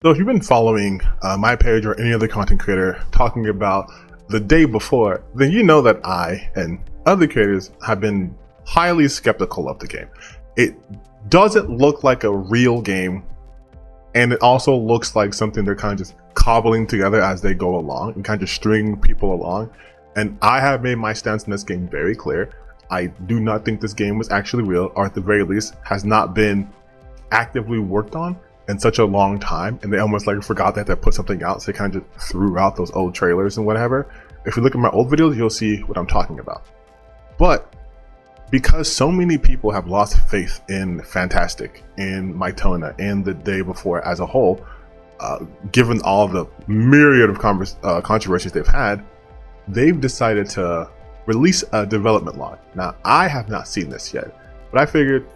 So if you've been following my page or any other content creator talking about the day before, then you know that I and other creators have been highly skeptical of the game. It doesn't look like a real game, and it also looks like something they're kind of just cobbling together as they go along and kind of string people along. And I have made my stance in this game very clear. I do not think this game was actually real, or at the very least has not been actively worked on in such a long time, and they almost like forgot that they put something out, so they kind of just threw out those old trailers and whatever. If you look at my old videos, you'll see what I'm talking about. But because so many people have lost faith in Fantastic, in Mytona, and the day before as a whole, given all the myriad of controversies they've had, they've decided to release a development log. Now, I have not seen this yet, but I figured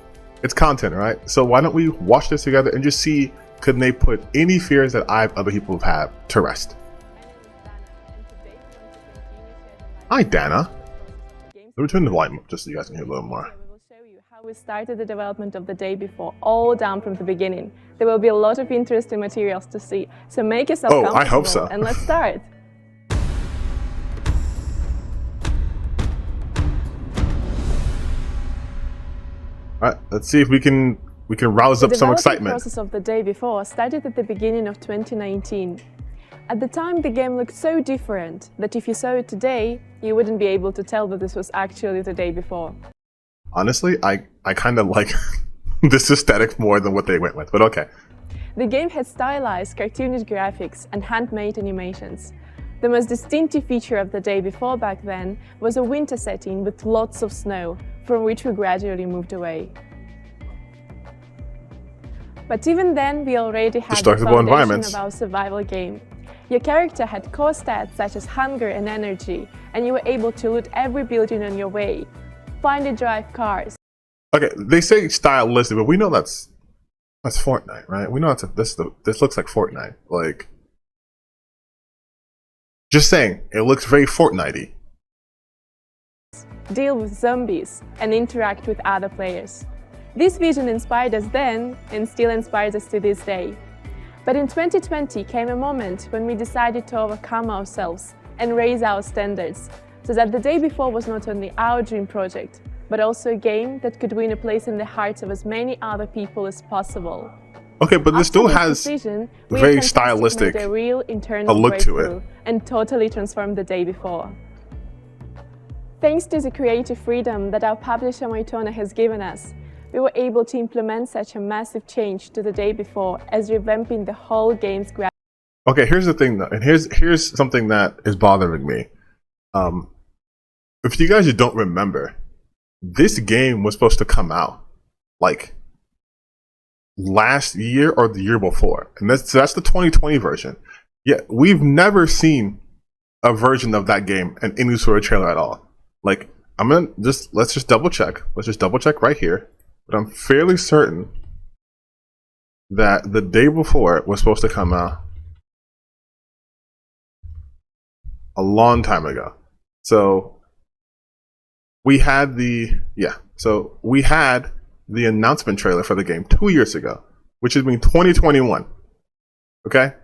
it's content, right? So why don't we watch this together and just see, could they put any fears that other people have had to rest? Hi, Dana. Let me turn the volume up just so you guys can hear a little more. We will show you how we started the development of the day before, all down from the beginning. There will be a lot of interesting materials to see, so make yourself comfortable. I hope so. And let's start. All right, let's see if we can rouse up some excitement. The process of the day before started at the beginning of 2019. At the time, the game looked so different that if you saw it today, you wouldn't be able to tell that this was actually the day before. Honestly, I kind of like this aesthetic more than what they went with, but okay. The game had stylized, cartoonish graphics and handmade animations. The most distinctive feature of the day before back then was a winter setting with lots of snow, from which we gradually moved away. But even then, we already had the foundation of our survival game. Your character had core stats such as hunger and energy, and you were able to loot every building on your way, find and drive cars. Okay, they say stylistic, but we know that's Fortnite, right? We know this looks like Fortnite. Like, just saying, it looks very Fortnite-y. Deal with zombies and interact with other players. This vision inspired us then and still inspires us to this day. But in 2020 came a moment when we decided to overcome ourselves and raise our standards, so that the day before was not only our dream project, but also a game that could win a place in the hearts of as many other people as possible. Okay, but this still has very stylistic a real internal look to it, and totally transformed the day before. Thanks to the creative freedom that our publisher Mytona has given us, we were able to implement such a massive change to the day before as revamping the whole game's graphics. Okay, here's the thing though, and here's something that is bothering me. If you guys don't remember, this game was supposed to come out like last year or the year before, and that's the 2020 version. Yet we've never seen a version of that game in any sort of trailer at all. Like, let's just double check. Let's just double check right here. But I'm fairly certain that the day before it was supposed to come out a long time ago. So we had the announcement trailer for the game 2 years ago, which has been 2021. Okay?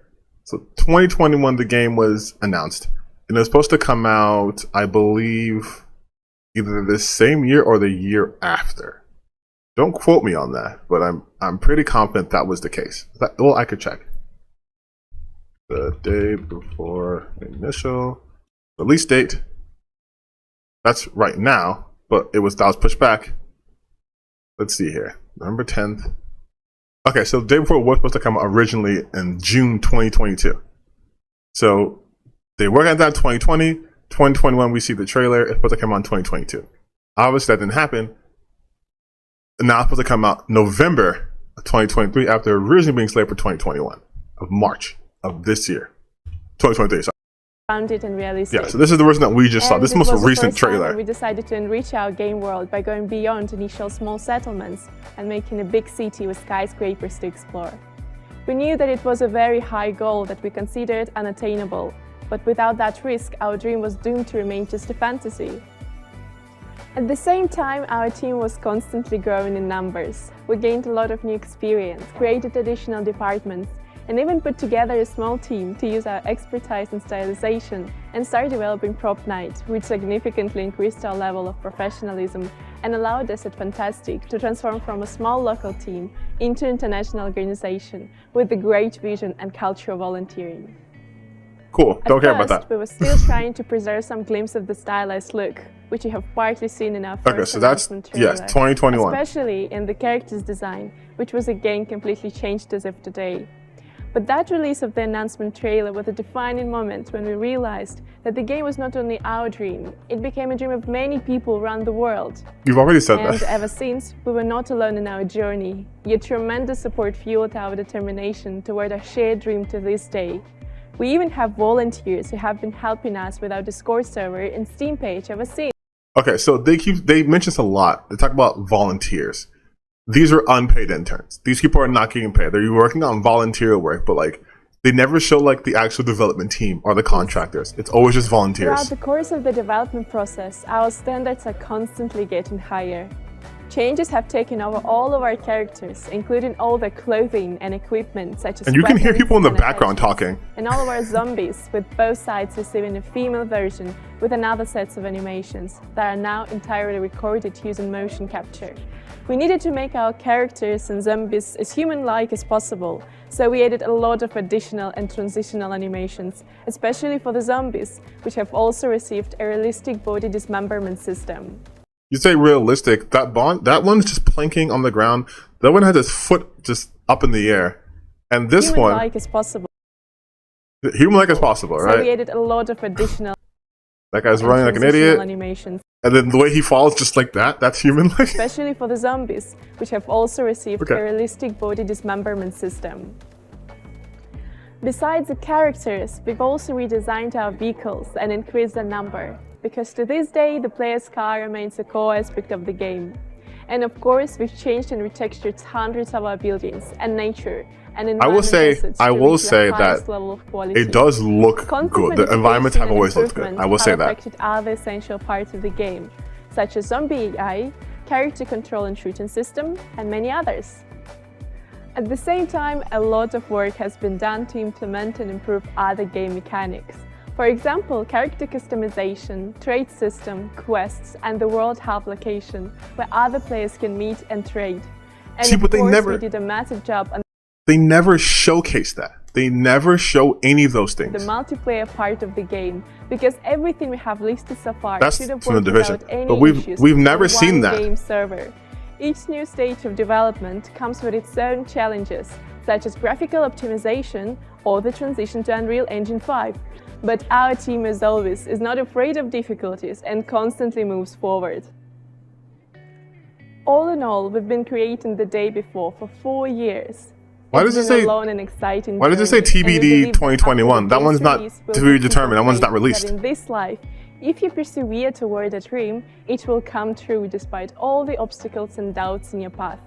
So 2021 the game was announced. And it was supposed to come out, I believe, either the same year or the year after. Don't quote me on that, but I'm pretty confident that was the case. Well, I could check. The day before initial release date. That's right now, but that was pushed back. Let's see here. November 10th. Okay, so the day before was supposed to come out originally in June 2022. So they worked on that in 2020. 2021, we see the trailer. It's supposed to come out in 2022. Obviously, that didn't happen. And now it's supposed to come out November of 2023 after originally being slated for 2021 of March of this year. 2023, sorry. Found it and realistic. Yeah, so this is the version that we just saw. This is the most recent trailer. We decided to enrich our game world by going beyond initial small settlements and making a big city with skyscrapers to explore. We knew that it was a very high goal that we considered unattainable, but without that risk, our dream was doomed to remain just a fantasy. At the same time, our team was constantly growing in numbers. We gained a lot of new experience, created additional departments, and even put together a small team to use our expertise in stylization and start developing Prop Night, which significantly increased our level of professionalism and allowed us at Fantastic to transform from a small local team into an international organization with a great vision and culture of volunteering. Cool, don't care about that. We were still trying to preserve some glimpse of the stylized look, which you have partly seen in our first announcement trailer. Yes, 2021. Especially in the character's design, which was again completely changed as of today. But that release of the announcement trailer was a defining moment when we realized that the game was not only our dream, it became a dream of many people around the world. You've already said that. And ever since, we were not alone in our journey. Your tremendous support fueled our determination toward our shared dream to this day. We even have volunteers who have been helping us with our Discord server and Steam page ever since. Okay, so they mention this a lot. They talk about volunteers. These are unpaid interns. These people are not getting paid. They're working on volunteer work, but like they never show like the actual development team or the contractors. It's always just volunteers. Throughout the course of the development process, our standards are constantly getting higher. Changes have taken over all of our characters, including all their clothing and equipment, such as and you can hear people in the and background talking. And all of our zombies, with both sides receiving a female version with another sets of animations that are now entirely recorded using motion capture. We needed to make our characters and zombies as human-like as possible, so we added a lot of additional and transitional animations, especially for the zombies, which have also received a realistic body dismemberment system. You say realistic, that one's just planking on the ground. That one has his foot just up in the air. And this one... Human-like as possible. Human-like as possible, right? So we added a lot of additional... That guy's running like an idiot. Animations. And then the way he falls just like that, that's human-like? Especially for the zombies, which have also received a realistic body dismemberment system. Besides the characters, we've also redesigned our vehicles and increased their number, because to this day the player's car remains a core aspect of the game. And of course, we've changed and retextured hundreds of our buildings and nature and environment assets I will say the that level of quality. it does look good. The environments have always looked good. I will say that. Affected other essential parts of the game, such as zombie AI, character control and shooting system, and many others. At the same time, a lot of work has been done to implement and improve other game mechanics. For example, character customization, trade system, quests, and the World Hub location, where other players can meet and trade. And see, but we did a massive job on they never showcase that. They never show any of those things. The multiplayer part of the game, because everything we have listed so far that's should have from the worked division. without any But issues we've never on seen one that. game server. Each new stage of development comes with its own challenges, such as graphical optimization or the transition to Unreal Engine 5. But our team, as always, is not afraid of difficulties and constantly moves forward. All in all, we've been creating the day before for 4 years. Why does it say TBD 2021? That one's not to be determined. That one's not released. In this life, if you persevere toward a dream, it will come true despite all the obstacles and doubts in your path.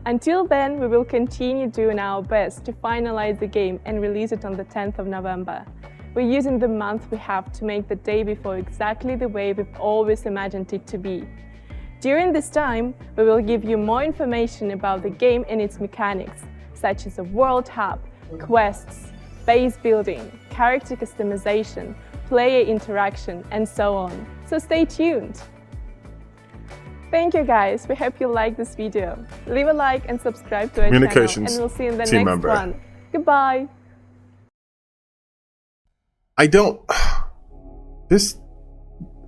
Until then, we will continue doing our best to finalize the game and release it on the 10th of November. We're using the month we have to make the day before exactly the way we've always imagined it to be. During this time, we will give you more information about the game and its mechanics, such as a World Hub, quests, base building, character customization, player interaction, and so on. So stay tuned! Thank you guys, we hope you liked this video. Leave a like and subscribe to our channel, and we'll see you in the next one. Goodbye!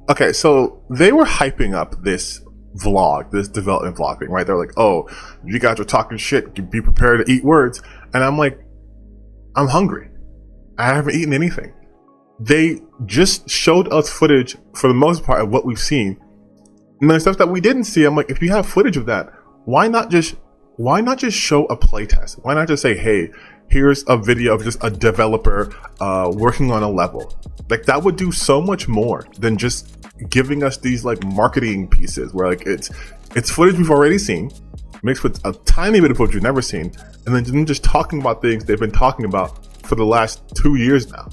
Okay, so they were hyping up this vlog, this development vlog thing, right? They're like, oh, you guys are talking shit, be prepared to eat words. And I'm like, I'm hungry. I haven't eaten anything. They just showed us footage for the most part of what we've seen. And the stuff that we didn't see, I'm like, if you have footage of that, why not just show a playtest? Why not just say, hey, here's a video of just a developer working on a level? Like, that would do so much more than just giving us these like marketing pieces where like it's footage we've already seen mixed with a tiny bit of footage we've never seen, and then them just talking about things they've been talking about for the last 2 years now.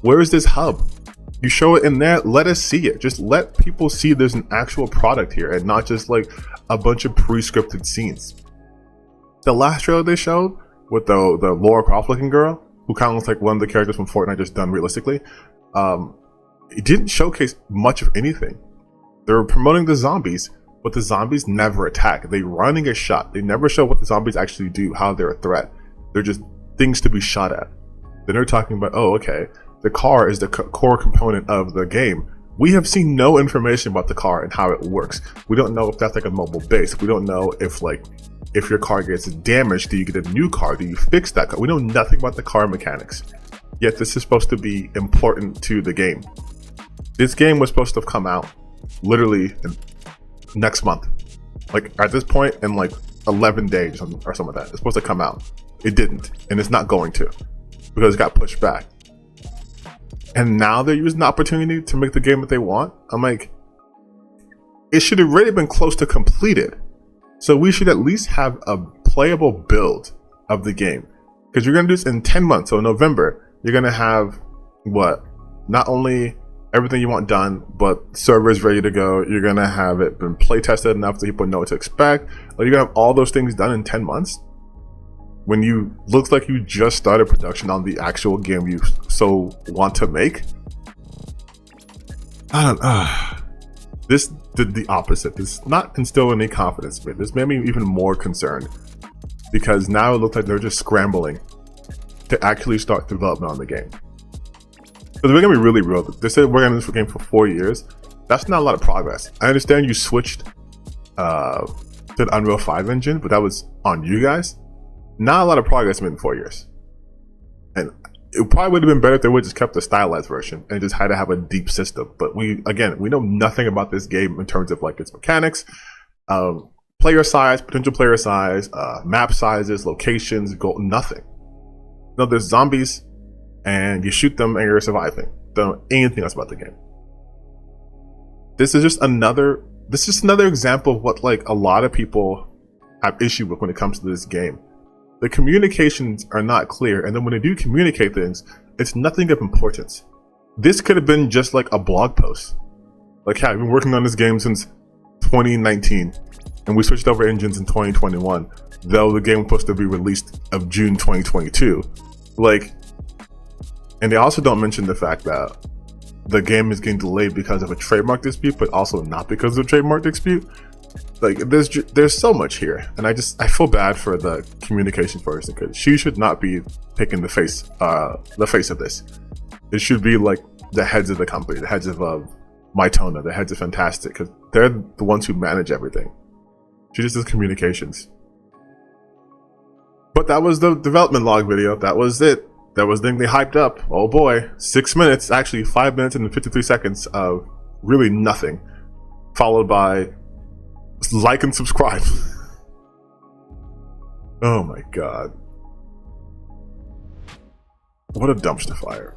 Where is this hub? You show it in there, let us see it. Just let people see there's an actual product here and not just like a bunch of pre-scripted scenes. The last trailer they showed, with the Lara Croft looking girl, who kind of looks like one of the characters from Fortnite just done realistically. It didn't showcase much of anything. They were promoting the zombies, but the zombies never attack. They run and get shot. They never show what the zombies actually do, how they're a threat. They're just things to be shot at. Then they're talking about, oh, okay, the car is the core component of the game. We have seen no information about the car and how it works. We don't know if that's like a mobile base. We don't know if your car gets damaged, do you get a new car? Do you fix that car? We know nothing about the car mechanics. Yet this is supposed to be important to the game. This game was supposed to have come out literally next month. Like at this point in like 11 days or something like that. It's supposed to come out. It didn't, and it's not going to because it got pushed back. And now they're using the opportunity to make the game that they want. I'm like, it should have already been close to completed. So we should at least have a playable build of the game. Because you're going to do this in 10 months. So in November, you're going to have what? Not only everything you want done, but servers ready to go. You're going to have it been play tested enough that people know what to expect. Like you're going to have all those things done in 10 months. When you looks like you just started production on the actual game you so want to make. This did the opposite. This not instill any confidence, but this made me even more concerned because now it looks like they're just scrambling to actually start development on the game. So they're gonna be really real. They said we're gonna do this game for 4 years. That's not a lot of progress. I understand you switched to the Unreal 5 engine, but that was on you guys. Not a lot of progress in 4 years. And it probably would have been better if they would have just kept the stylized version and just had to have a deep system. But we know nothing about this game in terms of like its mechanics, player size, potential player size, map sizes, locations, nothing. No, there's zombies and you shoot them and you're surviving. Don't know anything else about the game. This is just another example of what like a lot of people have issue with when it comes to this game. The communications are not clear, and then when they do communicate things, it's nothing of importance. This could have been just like a blog post. Like, hey, I've been working on this game since 2019, and we switched over engines in 2021, though the game was supposed to be released of June 2022. Like, and they also don't mention the fact that the game is getting delayed because of a trademark dispute, but also not because of a trademark dispute. Like there's so much here, and I feel bad for the communications person because she should not be picking the face of this. It should be like the heads of the company, the heads of Mytona, the heads of Fantastic, because they're the ones who manage everything. She just does communications. But that was the development log video. That was it. That was the thing they hyped up. Oh boy, 6 minutes, actually 5 minutes and 53 seconds of really nothing, followed by like and subscribe. Oh my god. What a dumpster fire.